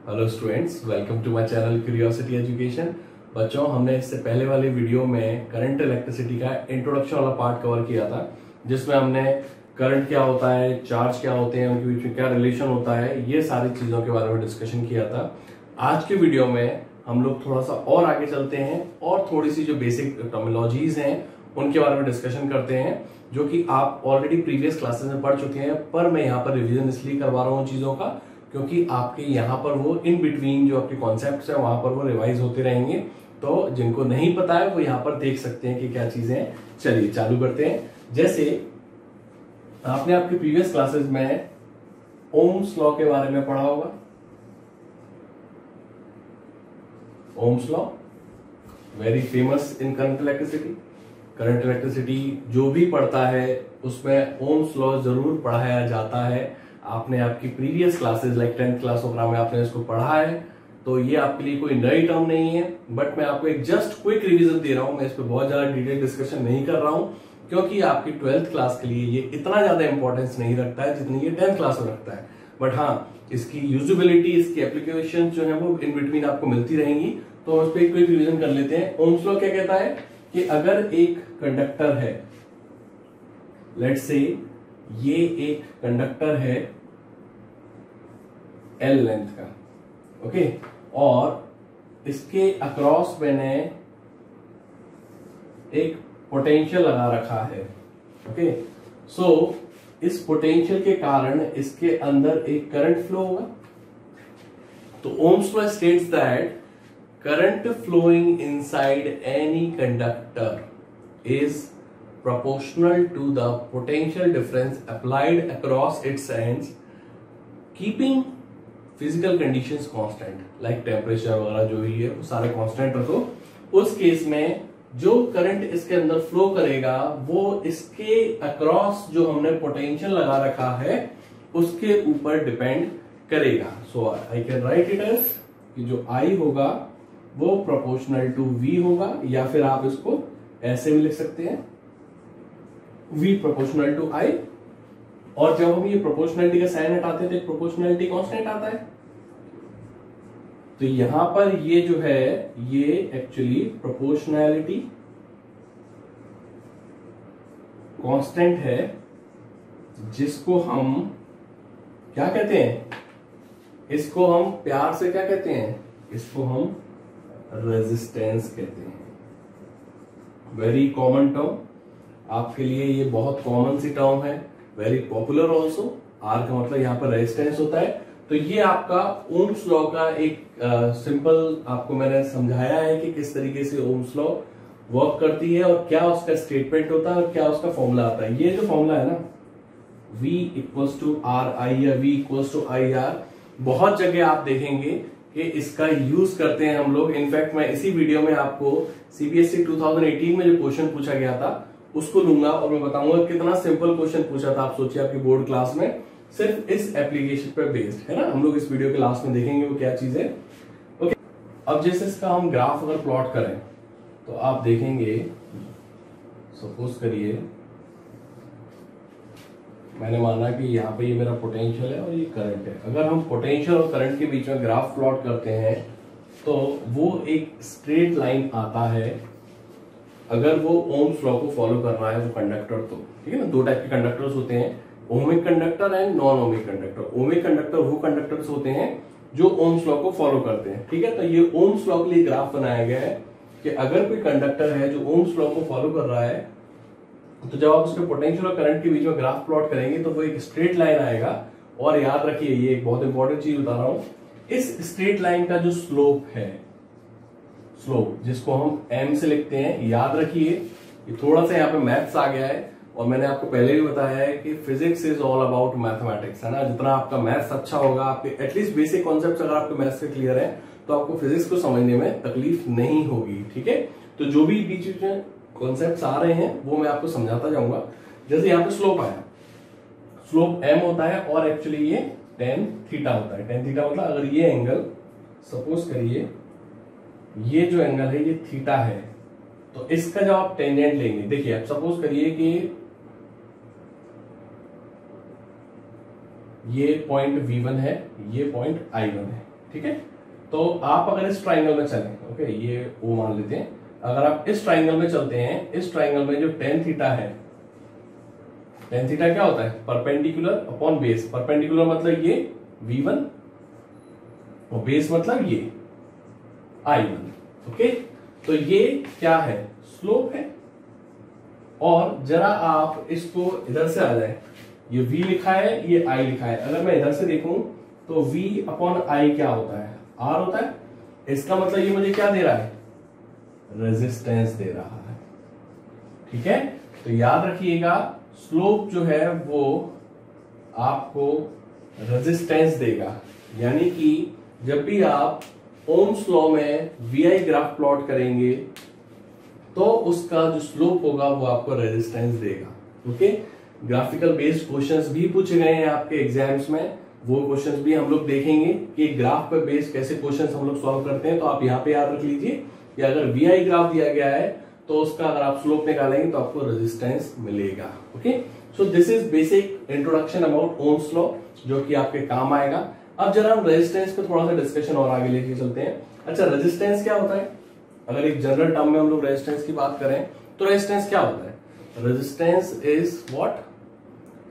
Hello students, welcome to my channel Curiosity Education. बच्चों, हमने इससे पहले वाले वीडियो में करंट इलेक्ट्रिसिटी का इंट्रोडक्शन वाला पार्ट कवर किया था, जिसमें हमने करंट क्या होता है, चार्ज क्या होते हैं, उनके बीच में क्या रिलेशन होता है, ये सारी चीजों के बारे में डिस्कशन किया था। आज के वीडियो में हम लोग थोड़ा सा और आगे चलते हैं और थोड़ी सी जो बेसिक टर्मिनोलॉजीज हैं उनके बारे में डिस्कशन करते हैं, जो कि आप ऑलरेडी प्रीवियस क्लासेस में पढ़ चुके हैं। पर मैं यहाँ पर रिवीजन इसलिए करवा रहा हूँ चीजों का, क्योंकि आपके यहाँ पर वो इन बिटवीन जो आपके कॉन्सेप्ट्स है वहां पर वो रिवाइज होते रहेंगे। तो जिनको नहीं पता है वो यहाँ पर देख सकते हैं कि क्या चीजें हैं। चलिए चालू करते हैं। जैसे आपने आपके प्रीवियस क्लासेस में ओम्स लॉ के बारे में पढ़ा होगा। Ohm's law very famous in current electricity. Current electricity जो भी पढ़ता है उसमें ओम्स लॉ जरूर पढ़ाया जाता है। आपने आपकी previous classes like 10th class वगैरह में आपने इसको पढ़ा है, तो ये आपके लिए कोई नई टर्म नहीं है। बट मैं आपको एक जस्ट क्विक रिवीजन दे रहा हूं। मैं इस पर बहुत ज्यादा डिटेल डिस्कशन नहीं कर रहा हूं, क्योंकि आपकी 12th क्लास के लिए ये इतना ज्यादा इंपॉर्टेंस नहीं रखता है जितनी ये 10th क्लास में रखता है। बट हाँ, इसकी यूजिबिलिटी, इसकी एप्लीकेशन जो है वो इन बिटवीन आपको मिलती रहेंगी। तो हम इस पर एक क्विक रिवीजन कर लेते हैं। ओम्स लॉ क्या कहता है कि अगर एक कंडक्टर है, लेट्स से ये एक कंडक्टर है L लेंथ का, ओके, और इसके अक्रॉस मैंने एक पोटेंशियल लगा रखा है, ओके। सो इस पोटेंशियल के कारण इसके अंदर एक करंट फ्लो होगा। तो Ohm's law states that current flowing inside any conductor is proportional to the potential difference applied across its ends, keeping physical conditions constant, like temperature वगैरह जो भी है वो सारे constant रखो। उस केस में जो करंट इसके अंदर फ्लो करेगा वो इसके अक्रॉस जो हमने पोटेंशियल लगा रखा है उसके ऊपर डिपेंड करेगा। So I can write it as कि जो I होगा वो प्रोपोर्शनल टू V होगा, या फिर आप इसको ऐसे भी लिख सकते हैं V प्रोपोर्शनल टू I। और जब हम ये प्रोपोर्शनलिटी का साइन हटाते हैं तो प्रोपोर्शनलिटी कांस्टेंट आता है। तो यहां पर ये जो है ये एक्चुअली प्रोपोर्शनैलिटी कांस्टेंट है, जिसको हम क्या कहते हैं, इसको हम प्यार से क्या कहते हैं, इसको हम रेजिस्टेंस कहते हैं। वेरी कॉमन टर्म, आपके लिए ये बहुत कॉमन सी टर्म है, वेरी पॉपुलर ऑल्सो। आर का मतलब यहाँ पर रेजिस्टेंस होता है। तो ये आपका ओम्स लॉ का एक सिंपल आपको मैंने समझाया है कि किस तरीके से ओम्स लॉ वर्क करती है और क्या उसका स्टेटमेंट होता है और क्या उसका फॉर्मूला आता है। ये जो फॉर्मूला है ना, V equals to R I या V equals to I R, बहुत जगह आप देखेंगे कि इसका यूज करते हैं हम लोग। इनफैक्ट मैं इसी वीडियो में आपको CBSE 2018 में जो क्वेश्चन पूछा गया था उसको लूंगा और मैं बताऊंगा कितना सिंपल क्वेश्चन पूछा था। आप सोचिए आपकी बोर्ड क्लास में सिर्फ इस एप्लीकेशन पर बेस्ड है ना। हम लोग इस वीडियो के लास्ट में देखेंगे वो क्या चीज है, ओके। अब जैसे इसका हम ग्राफ अगर प्लॉट करें तो आप देखेंगे, सपोज करिए मैंने माना कि यहाँ पे ये मेरा पोटेंशियल है और ये करंट है। अगर हम पोटेंशियल और करंट के बीच में ग्राफ प्लॉट करते हैं तो वो एक स्ट्रेट लाइन आता है, अगर वो ओम्स लॉ को फॉलो कर रहा है वो कंडक्टर। तो ठीक है ना, दो टाइप के कंडक्टर्स होते हैं, ohmic conductor and non ohmic conductor. Ohmic conductor वो कंडक्टर्स होते हैं जो ओम्स लॉ को फॉलो करते हैं, ठीक है। तो ये ओम्स लॉ के लिए ग्राफ बनाया गया है कि अगर कोई कंडक्टर है जो ओम्स लॉ को फॉलो कर रहा है, तो जब आप उसके पोटेंशियल और करंट के बीच में ग्राफ प्लॉट करेंगे तो वो एक स्ट्रेट लाइन आएगा। और याद रखिए, ये एक बहुत इंपॉर्टेंट चीज बता रहा हूं, इस स्ट्रेट लाइन का जो स्लोप है, स्लोप जिसको हम m से लिखते हैं, याद रखिए ये थोड़ा सा यहाँ पे मैथ्स आ गया है और मैंने आपको पहले भी बताया है कि physics is all about mathematics, है ना। जितना आपका मैथ्स अच्छा होगा, आपके एटलीस्ट बेसिक कॉन्सेप्ट्स अगर आपके मैथ्स से क्लियर है तो आपको फिजिक्स को समझने में तकलीफ नहीं होगी, ठीक है। तो जो भी बीच में कॉन्सेप्ट्स आ रहे हैं वो मैं आपको समझाता जाऊंगा। जैसे यहाँ पे स्लोप आया, स्लोप m होता है और एक्चुअली ये tan थीटा होता है। tan थीटा मतलब अगर ये एंगल, सपोज करिए ये जो एंगल है ये थीटा है, तो इसका जब आप टेंजेंट लेंगे, देखिए आप सपोज करिए कि ये पॉइंट V1 है, ये पॉइंट I1 है, ठीक है। तो आप अगर इस ट्राइंगल में चलें, ओके, ये ओ मान लेते हैं, अगर आप इस ट्राइंगल में चलते हैं, इस ट्राइंगल में जो टेन थीटा है, टेन थीटा क्या होता है, परपेंडिकुलर अपॉन बेस। परपेंडिकुलर मतलब ये V1 और बेस मतलब ये I1, ओके। तो ये क्या है, स्लोप है। और जरा आप इसको इधर से आ जाए, ये V लिखा है, ये I लिखा है, अगर मैं इधर से देखूं तो V अपॉन I क्या होता है, R होता है। इसका मतलब ये मुझे क्या दे रहा है, रेजिस्टेंस दे रहा है, ठीक है। तो याद रखिएगा, स्लोप जो है वो आपको रेजिस्टेंस देगा, यानी कि जब भी आप ओम्स लॉ में VI ग्राफ प्लॉट करेंगे तो उसका जो स्लोप होगा वो आपको रेजिस्टेंस देगा, ओके। ग्राफिकल बेस्ड क्वेश्चंस भी पूछे गए हैं आपके एग्जाम्स में, वो क्वेश्चंस भी हम लोग देखेंगे कि ग्राफ पर बेस्ड कैसे क्वेश्चंस हम लोग सॉल्व करते हैं। तो आप यहाँ पे याद रख लीजिए कि अगर VI ग्राफ दिया गया है तो उसका अगर आप स्लोप निकालेंगे तो आपको रेजिस्टेंस मिलेगा, okay. So this is basic introduction about Ohm's law, जो कि आपके काम आएगा। अब जरा हम रेजिस्टेंस पे थोड़ा सा डिस्कशन और आगे लेके चलते हैं। अच्छा, रेजिस्टेंस क्या होता है, अगर एक जनरल टर्म में हम लोग रेजिस्टेंस की बात करें तो रेजिस्टेंस क्या होता है, resistance is what,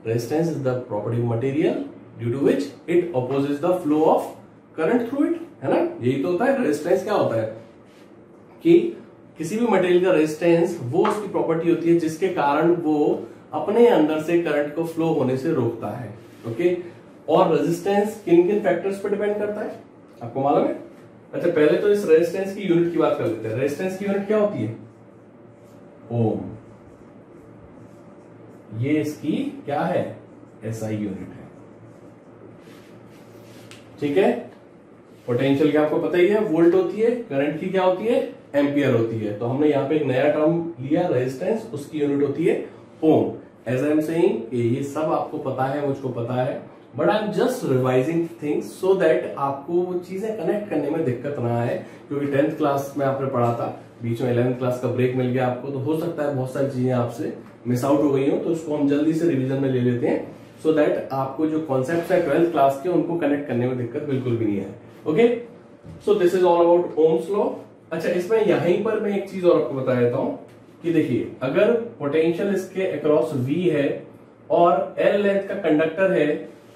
resistance is the property of material due to which it opposes the flow of current through it, है ना। यही तो होता है रेजिस्टेंस। क्या होता है कि किसी भी मटेरियल का रेजिस्टेंस वो उसकी प्रॉपर्टी होती है जिसके कारण वो अपने अंदर से करंट को फ्लो होने से रोकता है, ओके। और रेजिस्टेंस किन किन फैक्टर्स पर डिपेंड करता है आपको मालूम है। अच्छा, पहले तो इस रेजिस्टेंस की यूनिट की बात कर लेते हैं। रेजिस्टेंस की यूनिट क्या होती है, ओम। ये इसकी क्या है, SI यूनिट है, ठीक है। पोटेंशियल क्या आपको पता ही है, वोल्ट होती है। करंट की क्या होती है, एम्पियर होती है। तो हमने यहाँ पे एक नया टर्म लिया रेजिस्टेंस, उसकी यूनिट होती है ओम। एज आई एम सेइंग, ये सब आपको पता है, मुझको पता है, but I am just revising things so that आपको वो चीजें कनेक्ट करने में दिक्कत ना आए। क्योंकि 10th क्लास में आपने पढ़ा था, बीच में 11th क्लास का ब्रेक मिल गया आपको, तो हो सकता है बहुत सारी चीजें आपसे मिस आउट हो गई हो। तो उसको हम जल्दी से रिवीजन में ले लेते हैं सो दैट आपको जो कॉन्सेप्ट है 12th क्लास के उनको कनेक्ट करने में दिक्कत बिल्कुल भी नहीं है, okay. So this is all about Ohm's law. अच्छा, इसमें यहीं पर मैं एक चीज और आपको बता देता हूं कि देखिए, अगर पोटेंशियल इसके अक्रॉस V है और L लेंथ का कंडक्टर है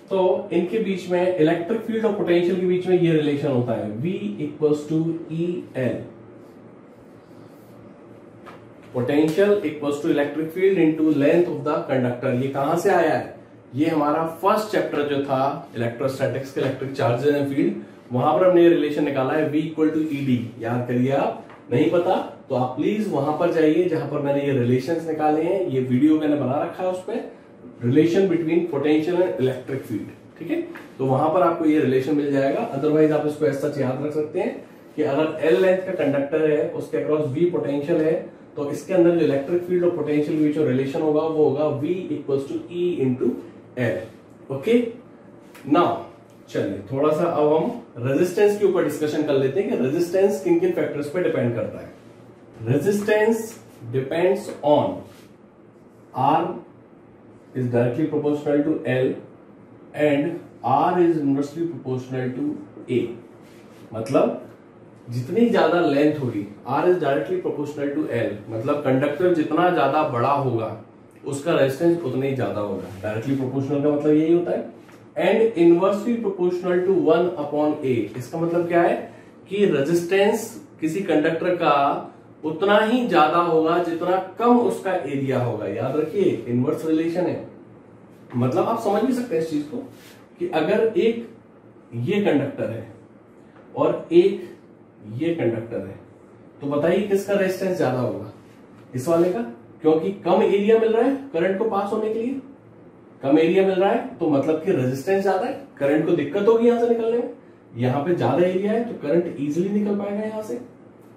तो इनके बीच में इलेक्ट्रिक फील्ड और पोटेंशियल के बीच में ये रिलेशन होता है, V equals to EL। Potential equals to electric field into length of the conductor. ये कहां से आया है, ये हमारा फर्स्ट चैप्टर जो था इलेक्ट्रोस्टैटिक्स के, इलेक्ट्रिक चार्जेस एंड फील्ड, वहां पर हमने ये रिलेशन निकाला है, V इक्वल टू ED। याद करिए, आप नहीं पता तो आप प्लीज वहां पर जाइए जहां पर मैंने ये रिलेशंस निकाले हैं, ये वीडियो मैंने बना रखा है उस पर, relation between potential and electric field, ठीक है। तो वहां पर आपको ये रिलेशन मिल जाएगा। अदरवाइज आप इसको ऐसा याद रख सकते हैं कि अगर L लेंथ का कंडक्टर है, उसके अक्रॉस V पोटेंशियल है, तो इसके अंदर जो इलेक्ट्रिक फील्ड और पोटेंशियल के बीच में रिलेशन होगा वो होगा V equals to E into L, okay. Now चलिए थोड़ा सा अब हम रेजिस्टेंस के ऊपर डिस्कशन कर लेते हैं कि रेजिस्टेंस किन किन फैक्टर्स पे डिपेंड करता है। Resistance depends on R is directly proportional to L and R is inversely proportional to A। मतलब जितनी ज्यादा लेंथ होगी, R is directly proportional to L, मतलब कंडक्टर जितना ज्यादा बड़ा होगा उसका रेजिस्टेंस उतना ही ज्यादा होगा। डायरेक्टली प्रोपोर्शनल का मतलब यही होता है। And inversely proportional to 1 upon A। इसका मतलब क्या है कि रेजिस्टेंस किसी कंडक्टर का उतना ही ज्यादा होगा जितना कम उसका एरिया होगा। याद रखिए, इनवर्स रिलेशन है। मतलब आप समझ भी सकते हैं इस चीज को कि अगर एक ये कंडक्टर है और एक ये कंडक्टर है तो बताइए किसका रेजिस्टेंस ज्यादा होगा, इस वाले का, क्योंकि कम एरिया मिल रहा है करंट को पास होने के लिए। कम एरिया मिल रहा है तो मतलब कि रेजिस्टेंस ज्यादा है, करंट को दिक्कत होगी यहां से निकलने में। यहां पे ज्यादा एरिया है तो करंट इजीली निकल पाएगा यहां से,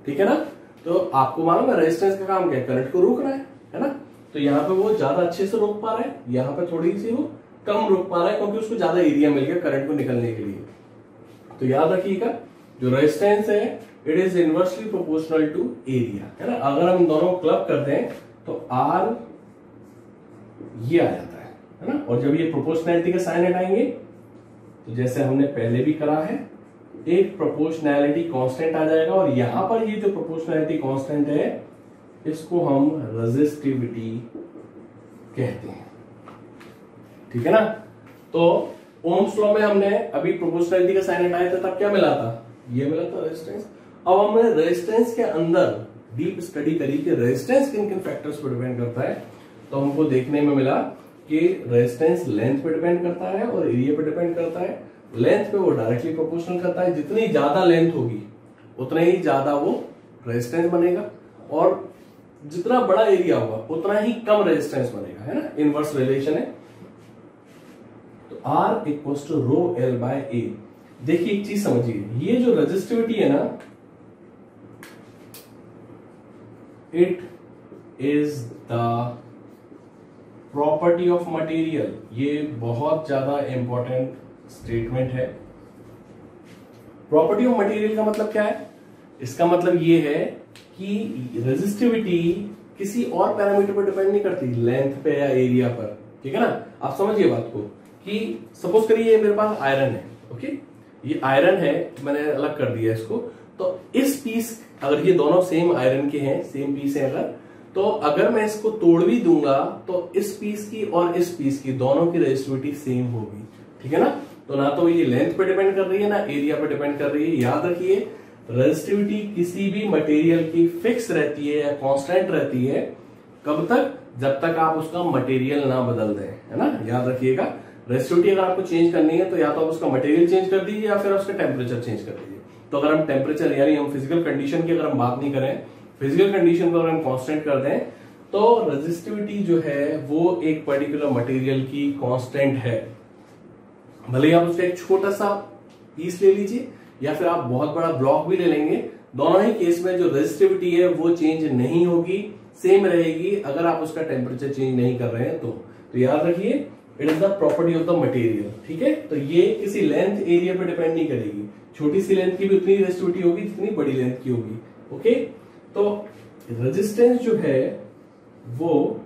ठीक है ना। तो आपको मालूम है रेजिस्टेंस का काम क्या है, करंट को रोकना है ना। तो यहाँ पे वो ज्यादा अच्छे से रोक पा रहा है, यहाँ पे थोड़ी सी वो कम रोक पा रहा है क्योंकि उसको ज्यादा एरिया मिल गया करंट को निकलने के लिए। तो याद रखिएगा, जो रेजिस्टेंस है it is inversely proportional to area, है ना। अगर हम दोनों क्लब करते हैं तो R ये आ जाता है ना। और जब ये प्रोपोर्शनैलिटी के साइन हटाएंगे तो जैसे हमने पहले भी करा है एक प्रोपोर्शनैलिटी कांस्टेंट आ जाएगा, और यहां पर ये जो प्रोपोर्शनैलिटी कांस्टेंट है इसको हम रेजिस्टिविटी कहते हैं, ठीक है ना। तो ओम्स लॉ में हमने अभी प्रोपोर्शनैलिटी का साइन हटाया था, तब क्या मिला था, ये मिला था रेजिस्टेंस। अब हमने रेजिस्टेंस के अंदर डीप स्टडी करी कि रेजिस्टेंस किन किन फैक्टर्स पर डिपेंड करता है, तो हमको देखने में मिला कि रेजिस्टेंस लेंथ पे डिपेंड करता है और एरिया पे डिपेंड करता है। लेंथ पे वो डायरेक्टली प्रोपोर्शनल करता है, जितनी ज्यादा लेंथ होगी उतना ही ज्यादा वो रेजिस्टेंस बनेगा, और जितना बड़ा एरिया होगा उतना ही कम रेजिस्टेंस बनेगा, है ना, इनवर्स रिलेशन है। तो R equals to rho L by A. देखिए एक चीज समझिए, ये जो रेजिस्टिविटी है ना, it is the property of material. ये बहुत ज्यादा इंपॉर्टेंट स्टेटमेंट है। प्रॉपर्टी ऑफ मटेरियल का मतलब क्या है, इसका मतलब ये है कि रेजिस्टिविटी किसी और पैरामीटर पर डिपेंड नहीं करती, लेंथ पे या एरिया पर, ठीक है ना। आप समझिए बात को कि सपोज करिए मेरे पास आयरन है, ओके, ये आयरन है, मैंने अलग कर दिया इसको, तो इस पीस, अगर ये दोनों सेम आयरन के हैं, सेम पीस है अगर, तो अगर मैं इसको तोड़ भी दूंगा तो इस पीस की और इस पीस की दोनों की रेजिस्टिविटी सेम होगी, ठीक है ना। तो ना तो ये लेंथ पे डिपेंड कर रही है ना एरिया पे डिपेंड कर रही है। याद रखिए, रेजिस्टिविटी किसी भी मटेरियल की फिक्स रहती है या कांस्टेंट रहती है, कब तक, जब तक आप उसका मटेरियल ना बदल दें, है ना। याद रखिएगा, रेजिस्टिविटी अगर आपको चेंज करनी है तो या तो आप उसका मटेरियल चेंज कर दीजिए या फिर उसका टेम्परेचर चेंज कर दीजिए। तो अगर हम टेम्परेचर यानी हम फिजिकल कंडीशन की अगर हम बात नहीं करें, फिजिकल कंडीशन को अगर हम कांस्टेंट कर दें, तो रेजिस्टिविटी जो है वो एक पर्टिकुलर मटेरियल की कांस्टेंट है। भले आप उसका एक छोटा सा पीस ले लीजिए या फिर आप बहुत बड़ा ब्लॉक भी ले लेंगे, दोनों ही केस में जो रेजिस्टिविटी है वो चेंज नहीं होगी, सेम रहेगी, अगर आप उसका टेम्परेचर चेंज नहीं कर रहे हैं तो याद रखिए, it is the property of the material, ठीक है। तो ये किसी लेंथ एरिया पे डिपेंड नहीं करेगी, छोटी सी लेंथ की भी उतनी रेजिस्टिविटी होगी जितनी बड़ी लेंथ की होगी, ओके। तो रेजिस्टेंस जो है वो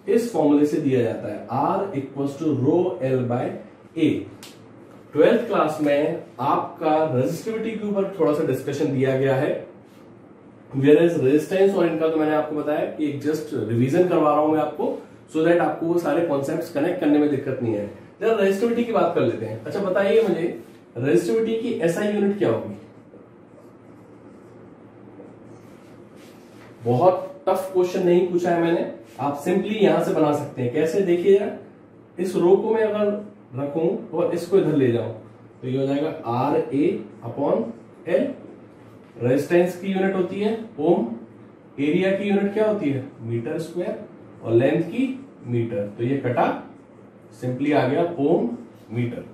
इस फॉर्मूले से दिया जाता है, R equals to rho L by A. 12th class में आपका रेजिस्टिविटी के ऊपर थोड़ा सा डिस्कशन दिया गया है, वेयरएज रेजिस्टेंस और इनका तो मैंने आपको बताया कि एक जस्ट रिवीजन करवा रहा हूं मैं आपको, सो दैट आपको वो सारे कॉन्सेप्ट्स कनेक्ट करने में दिक्कत नहीं है। जरा रेजिस्टिविटी की बात कर लेते हैं। अच्छा बताइए मुझे, रेजिस्टिविटी की एसआई यूनिट क्या होगी। बहुत टफ क्वेश्चन नहीं पूछा है मैंने, आप सिंपली यहां से बना सकते हैं। कैसे, देखिए जरा, इस रो को मैं अगर रखूं और इसको इधर ले जाऊं तो ये हो जाएगा R A upon L. Resistance की यूनिट होती है ओम, एरिया की यूनिट क्या होती है मीटर स्क्वायर, और लेंथ की मीटर, तो ये कटा, सिंपली आ गया ओम मीटर।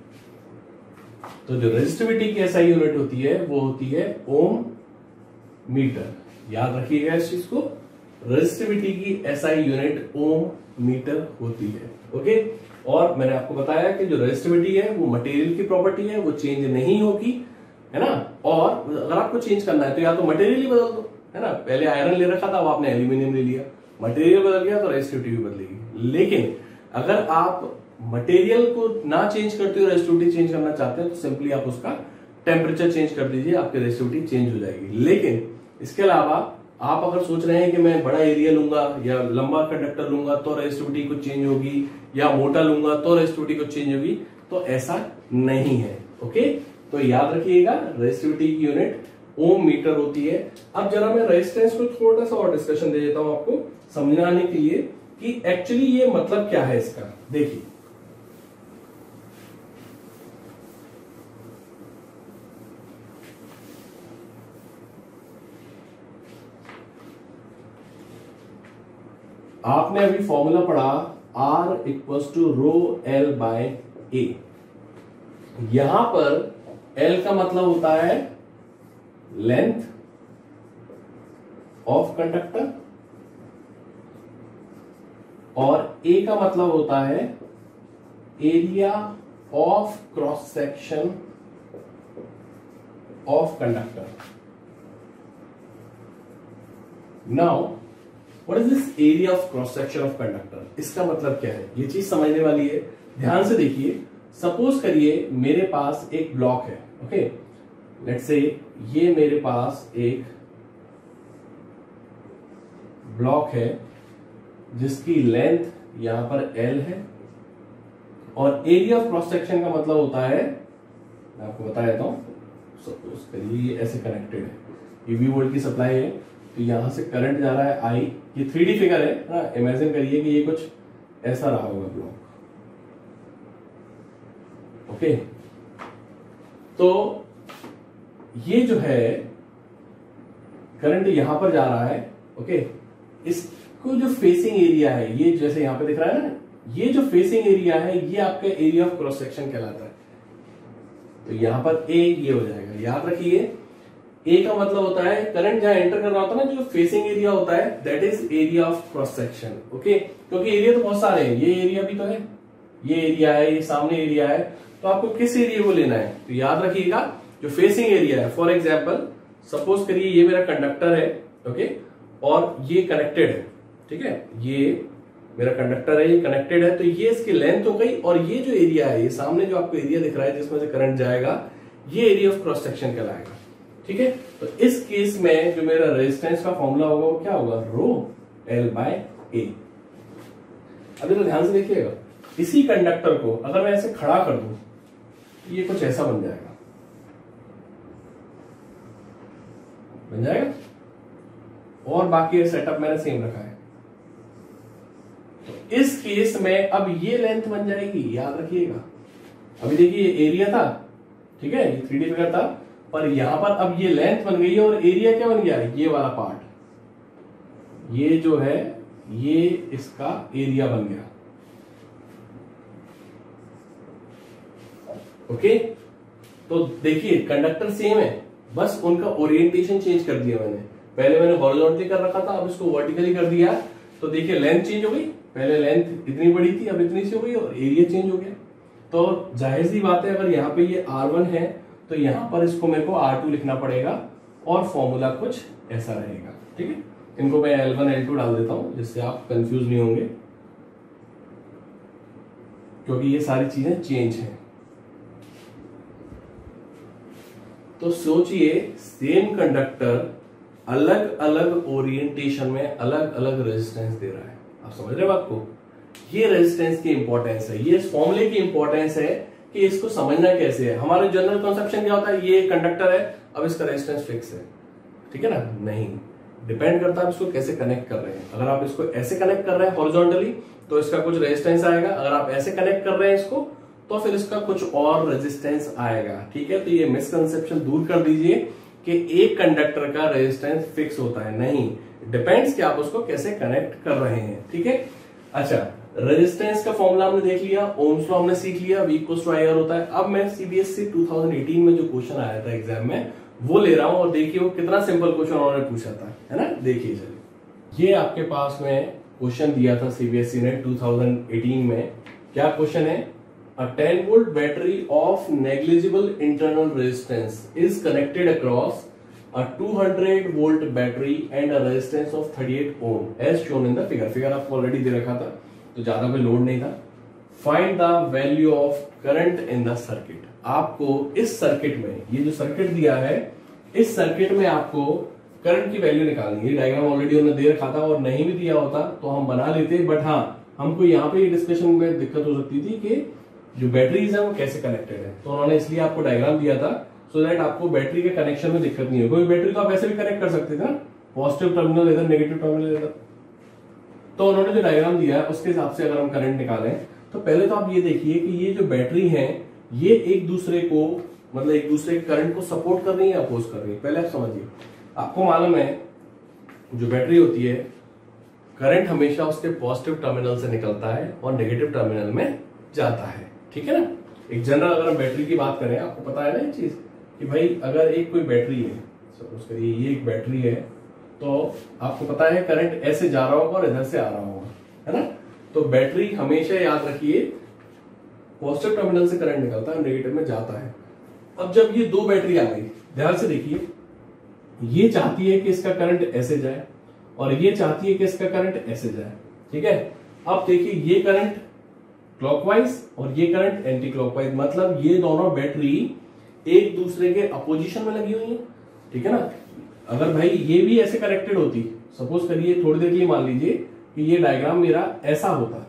तो जो रेजिस्टिविटी की एसआई यूनिट होती है वो होती है ओम मीटर। याद रखिएगा इस चीज को, रेजिस्टिविटी की एसआई यूनिट ओम मीटर होती है, ओके। और मैंने आपको बताया कि जो रेजिस्टिविटी है वो मटेरियल की प्रॉपर्टी है, वो चेंज नहीं होगी, है ना। और अगर आपको चेंज करना है तो या तो मटेरियल ही बदल दो, है ना। पहले आयरन ले रखा था, वो आपने एल्यूमिनियम ले लिया, मटेरियल बदल गया तो रेजिस्टिविटी भी बदलेगी। लेकिन अगर आप मटेरियल को ना चेंज करते हो, रेजिस्टिविटी चेंज करना चाहते हैं, तो सिंपली आप उसका टेम्परेचर चेंज कर दीजिए, आपकी रेजिस्टिविटी चेंज हो जाएगी। लेकिन इसके अलावा आप अगर सोच रहे हैं कि मैं बड़ा एरिया लूंगा या लंबा कंडक्टर लूंगा तो रेजिस्टिविटी को चेंज होगी, या मोटा लूंगा तो रेजिस्टिविटी को चेंज होगी, तो ऐसा नहीं है, ओके। तो याद रखिएगा, रेजिस्टिविटी की यूनिट ओम मीटर होती है। अब जरा मैं रेजिस्टेंस को थोड़ा सा और डिस्कशन दे देता हूं आपको समझाने के लिए कि एक्चुअली ये मतलब क्या है इसका। देखिए, आपने अभी फॉर्मूला पढ़ा R equals to rho L by A. यहां पर L का मतलब होता है लेंथ ऑफ कंडक्टर और A का मतलब होता है area of cross section of conductor. Now what is this area of cross section of conductor, इसका मतलब क्या है, ये चीज समझने वाली है। ध्यान से देखिए, सपोज करिए मेरे पास एक ब्लॉक है, ओके। लेट्स से ये मेरे पास एक ब्लॉक है जिसकी लेंथ यहां पर L है और एरिया ऑफ क्रॉस सेक्शन का मतलब होता है, मैं आपको बता देता हूं, सपोज करिए ये ऐसे कनेक्टेड है, ये V वोल्ट की सप्लाई है, तो यहां से करंट जा रहा है I, ये 3D फिगर है ना, इमेजिन करिए कि ये कुछ ऐसा रहा होगा ब्लॉक, ओके। तो ये जो है करंट यहां पर जा रहा है, ओके। इसको जो फेसिंग एरिया है, ये जैसे यहां पे दिख रहा है ना, ये जो फेसिंग एरिया है ये आपका एरिया ऑफ क्रॉस सेक्शन कहलाता है। तो यहां पर ए ये हो जाएगा, याद रखिए ए का मतलब होता है करंट जहां एंटर कर रहा होता है ना, जो फेसिंग एरिया होता है that is area of cross section, okay. क्योंकि एरिया तो बहुत सारे हैं, ये एरिया भी तो है, ये एरिया है, ये सामने एरिया है, तो आपको किस एरिया को लेना है, तो याद रखिएगा जो फेसिंग एरिया है। फॉर एग्जाम्पल सपोज करिए ये मेरा कंडक्टर है, ओके, और ये कनेक्टेड है, ठीक है, ये मेरा कंडक्टर है, ये कनेक्टेड है, तो ये इसकी लेंथ हो गई, और ये जो एरिया है, ये सामने जो आपको एरिया दिख रहा है जिसमें से करंट जाएगा, ये एरिया ऑफ क्रॉस सेक्शन कहलाएगा, ठीक है। तो इस केस में जो मेरा रेजिस्टेंस का फॉर्मूला होगा वो क्या होगा, रो L बाय A। अभी तो ध्यान से देखिएगा, इसी कंडक्टर को अगर मैं ऐसे खड़ा कर दूं, ये कुछ ऐसा बन जाएगा, बन जाएगा, और बाकी सेटअप मैंने सेम रखा है। तो इस केस में अब ये लेंथ बन जाएगी, याद रखिएगा। अभी देखिए ये एरिया था, ठीक है, ये 3D फिगर था, पर यहां पर अब ये लेंथ बन गई है और एरिया क्या बन गया है, ये वाला पार्ट, ये जो है ये इसका एरिया बन गया, ओके। तो देखिए कंडक्टर सेम है, बस उनका ओरिएंटेशन चेंज कर दिया मैंने, पहले मैंने हॉरिजॉन्टली कर रखा था, अब इसको वर्टिकली कर दिया, तो देखिए लेंथ चेंज हो गई, पहले लेंथ इतनी बड़ी थी अब इतनी सी हो गई और एरिया चेंज हो गया। तो जाहिर सी बात है अगर यहाँ पे ये R1 है तो यहां पर इसको मेरे को R2 लिखना पड़ेगा और फॉर्मूला कुछ ऐसा रहेगा, ठीक है। इनको मैं L1 L2 डाल देता हूं जिससे आप कंफ्यूज नहीं होंगे, क्योंकि ये सारी चीजें चेंज हैं। तो सोचिए सेम कंडक्टर अलग अलग ओरिएंटेशन में अलग अलग रेजिस्टेंस दे रहा है, आप समझ रहे हो बात को। ये रेजिस्टेंस की इंपॉर्टेंस है, ये इस फॉर्मूले की इंपॉर्टेंस है कि इसको समझना कैसे है। हमारे जनरल कंसेप्शन क्या होता है, ये कंडक्टर है, अब इसका रेजिस्टेंस फिक्स है, ठीक है ना, नहीं, डिपेंड करता है इसको कैसे कनेक्ट कर रहे हैं। अगर आप इसको ऐसे कनेक्ट कर रहे हैं हॉरिजॉन्टली तो इसका कुछ रेजिस्टेंस आएगा, अगर आप ऐसे कनेक्ट कर रहे हैं इसको तो फिर इसका कुछ और रेजिस्टेंस आएगा, ठीक है। तो ये मिसकंसेप्शन दूर कर दीजिए कि एक कंडक्टर का रेजिस्टेंस फिक्स होता है, नहीं, डिपेंड्स कि आप उसको कैसे कनेक्ट कर रहे हैं, ठीक है। अच्छा, रेजिस्टेंस का फॉर्मूला हमने देख लिया, ओम्स लॉ हमने सीख लिया, V इक्वल्स टू IR होता है। अब मैं CBSE 2018 में जो क्वेश्चन आया था एग्जाम में वो ले रहा हूं, और देखिए वो कितना सिंपल क्वेश्चन उन्होंने पूछा था, है ना। देखिए चलिए, ये आपके पास में क्वेश्चन दिया था CBSE ने 2018 में। क्या क्वेश्चन है, अ 10 volt battery of negligible internal resistance is connected across a 200 volt battery and a resistance of 38 ohm as shown in the figure। Figure आपको ऑलरेडी दे रखा था तो ज्यादा कोई लोड नहीं था। Find the value of current in the circuit. आपको इस सर्किट में, ये जो सर्किट दिया है इस सर्किट में आपको करंट की वैल्यू निकालनी है। डायग्राम ऑलरेडी उन्होंने दे रखा था, और नहीं भी दिया होता तो हम बना लेते, बट हाँ हमको यहाँ पे डिस्कशन में दिक्कत हो सकती थी कि जो बैटरीज है वो कैसे कनेक्टेड है, तो उन्होंने इसलिए आपको डायग्राम दिया था सो दैट आपको बैटरी के कनेक्शन में दिक्कत नहीं हो। कोई बैटरी तो आप ऐसे भी कनेक्ट कर सकते थे ना, पॉजिटिव टर्मिनल इधर नेगेटिव टर्मिनल इधर, तो उन्होंने जो डायग्राम दिया है उसके हिसाब से अगर हम करंट निकालें तो पहले तो आप ये देखिए कि ये जो बैटरी है ये एक दूसरे को, मतलब एक दूसरे के करंट को सपोर्ट कर रही है, अपोज कर रही है। पहले आप समझिए, आपको मालूम है जो बैटरी होती है करंट हमेशा उसके पॉजिटिव टर्मिनल से निकलता है और नेगेटिव टर्मिनल में जाता है, ठीक है ना। एक जनरल अगर हम बैटरी की बात करें, आपको पता है ना ये चीज कि भाई अगर एक कोई बैटरी है, सपोज करिए ये एक बैटरी है, तो आपको पता है करंट ऐसे जा रहा होगा और इधर से आ रहा होगा, है ना। तो बैटरी हमेशा याद रखिए पॉजिटिव टर्मिनल से करंट निकलता है, नेगेटिव में जाता है। अब जब ये दो बैटरी आ गई, ध्यान से देखिए, ये चाहती है कि इसका करंट ऐसे जाए और ये चाहती है कि इसका करंट ऐसे जाए, ठीक है। अब देखिए ये करंट क्लॉकवाइज और ये करंट एंटी क्लॉकवाइज, मतलब ये दोनों बैटरी एक दूसरे के अपोजिशन में लगी हुई है, ठीक है ना। अगर भाई ये भी ऐसे कनेक्टेड होती, सपोज करिए थोड़ी देर के लिए मान लीजिए कि ये डायग्राम मेरा ऐसा होता,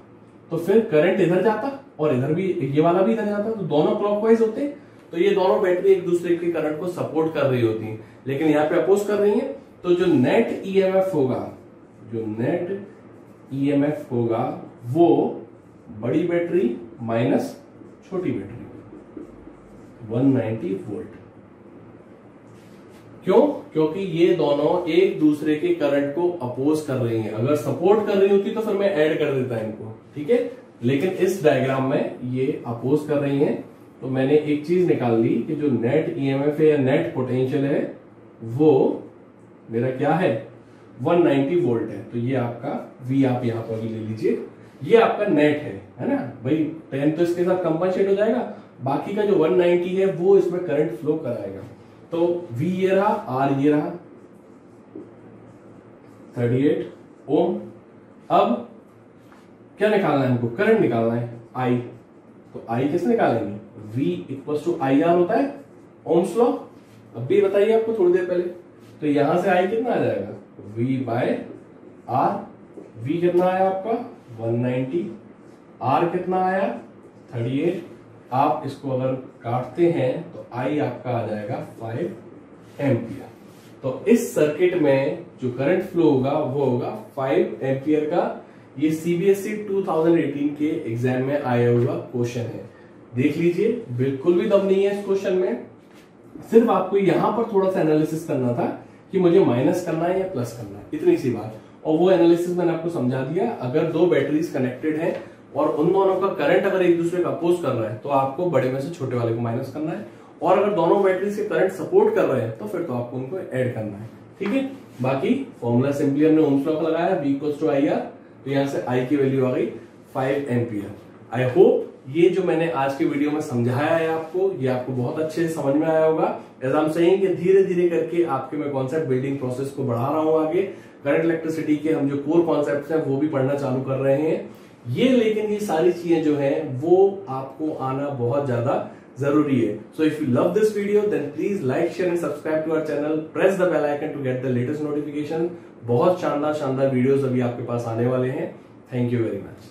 तो फिर करंट इधर जाता और इधर भी ये वाला भी इधर जाता, तो दोनों क्लॉकवाइज होते, तो ये दोनों बैटरी एक दूसरे के करंट को सपोर्ट कर रही होती, लेकिन यहाँ पे अपोज कर रही है। तो जो नेट ईएमएफ होगा, जो नेट ईएमएफ होगा वो बड़ी बैटरी माइनस छोटी बैटरी 190 वोल्ट। क्यों? क्योंकि ये दोनों एक दूसरे के करंट को अपोज कर रही हैं। अगर सपोर्ट कर रही होती तो फिर मैं ऐड कर देता इनको, ठीक है, लेकिन इस डायग्राम में ये अपोज कर रही हैं। तो मैंने एक चीज निकाल ली कि जो नेट ईएमएफ है या नेट पोटेंशियल है वो मेरा क्या है, 190 वोल्ट है। तो ये आपका V आप यहां पर भी ले लीजिए, ये आपका नेट है ना भाई। 10 तो इसके साथ कंपनसेट हो जाएगा, बाकी का जो 190 है वो इसमें करंट फ्लो कराएगा। तो V ये रहा, R ये रहा, 38 ओम। अब क्या निकालना है हमको, करंट निकालना है I। तो I कैसे निकालेंगे, V इक्वल टू IR होता है ओम्स लॉ। अब भी बताइए आपको थोड़ी देर पहले, तो यहां से I कितना आ जाएगा, V बाय R। V कितना आया आपका 190, R कितना आया 38। आप इसको अगर काटते हैं तो I आपका आ जाएगा 5 एम्पियर। तो इस सर्किट में जो करंट फ्लो होगा वो होगा 5 एम्पियर का। ये सीबीएसई 2018 के एग्जाम में आया हुआ क्वेश्चन है, देख लीजिए, बिल्कुल भी दम नहीं है इस क्वेश्चन में। सिर्फ आपको यहां पर थोड़ा सा एनालिसिस करना था कि मुझे माइनस करना है या प्लस करना है, इतनी सी बात। और वो एनालिसिस मैंने आपको समझा दिया। अगर दो बैटरीज कनेक्टेड है और उन दोनों का करंट अगर एक दूसरे का अपोज कर रहा है तो आपको बड़े में से छोटे वाले को माइनस करना है, और अगर दोनों बैटरीज के करंट सपोर्ट कर रहे हैं तो फिर तो आपको उनको ऐड करना है, ठीक है। बाकी फॉर्मूला सिंपली हमने ओम्स लॉ का लगाया, V इक्वल्स टू IR, तो यहां से I की वैल्यू आ गई 5 एम्पियर। आई होप ये जो मैंने आज के वीडियो में समझाया है आपको, ये आपको बहुत अच्छे से समझ में आया होगा। एज आई एम सेइंग कि धीरे धीरे करके आपके मैं कॉन्सेप्ट बिल्डिंग प्रोसेस को बढ़ा रहा हूं आगे। करंट इलेक्ट्रिसिटी के हम जो कोर कॉन्सेप्ट हैं वो भी पढ़ना चालू कर रहे हैं ये, लेकिन ये सारी चीजें जो हैं वो आपको आना बहुत ज्यादा जरूरी है। So if you love this video then please like share and subscribe to our channel, press the bell icon to get the latest notification. बहुत शानदार शानदार वीडियोस अभी आपके पास आने वाले हैं। Thank you very much.